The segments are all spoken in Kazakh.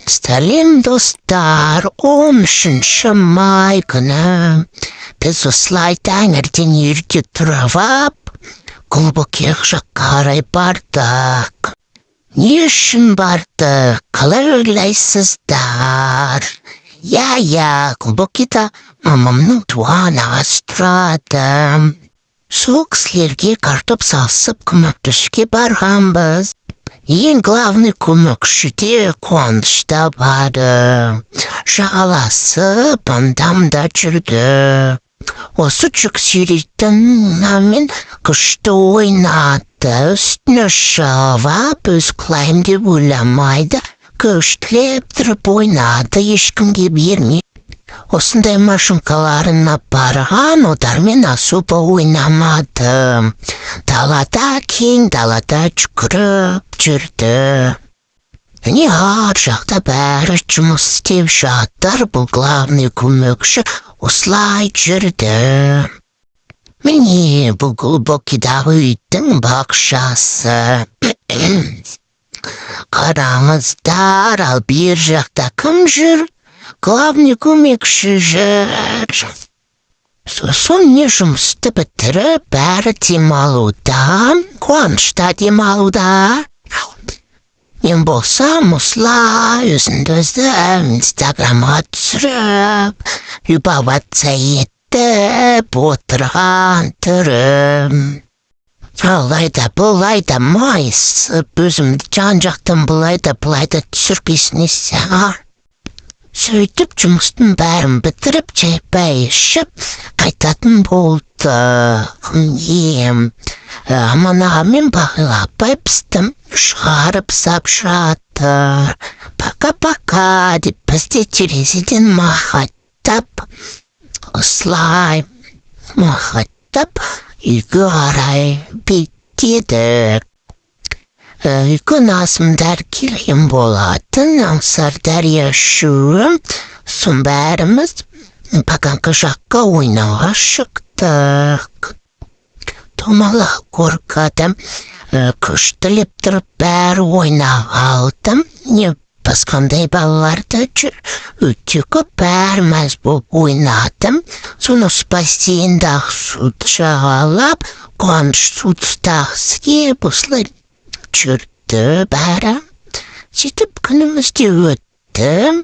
Сәлем достар, 13 май күні біз осылай таңертең ерте тұрып ап, Глубокийге жаққа қарай бардық. Не үшін бардық? Қалай ойлайсыздар? Глубокийда мамамның туған ағасы тұрады. Сол кісілерге картоп салысып көмектесуге барғанбыз. Ең главный көмекші де қуанышта барды. Жағаласып, андамда жүрді. Осы жүк сүйрейтін намен күшті ойнады. Үстіне шығып, өз құлайым деп ойламайды. Көштілеп тұрып ойнады, ешкімге бермей. Осындай машинкаларын апарған, одармен асуба ойнамады. Далада кең, далада жүгіріп жүрді. Міне ар жақта бәрі жұмыс істеп жатыр, бұл главный көмекші осылай жүрді. Міне бұл Глубокийдағы үйдің бақшасы. Қараңыздар, ал бер жақта кім жүр? Главный көмекші жүр. Сосын не жұмысты бітіріп, бәрі демалуда, қуанышта демалуда. Мен болсам осылай өзімді инстаграмға түсіріп, любоваться етіп отырған түрім. Алайда бұлайда майысып, өзімді жан-жақтан бұлайда түсіргесіне сәр. Сөйтіп жұмыстың бәрін бітіріп, чай-пай ішіп, қайтатын болды. Аман-ағамен бағилапай пістім, шығарып сап жатыр. Пока-пока деп бізде терезеден махаттап, осылай махаттап, үйге қарай беттедік. Үйге насымдар келген болатын, Аңсардария шуым, сон бәріміз Поганкадағы ойнауға шықтық. Томалақ горкадым, күштілеп тұрып бәрі ойнауға алдым. Не басқандай балаларды жүр, өте көп бәрі мәз болып ойнадым. Соны бассейндағы суды жағалап, қуаныш судыстағы сеп осылай жүрді бәрі. Сөйтіп күнімізде өтті.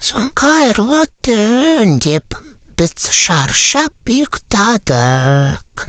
Соң қайырлы түн деп біз шаршап ұйықтадық.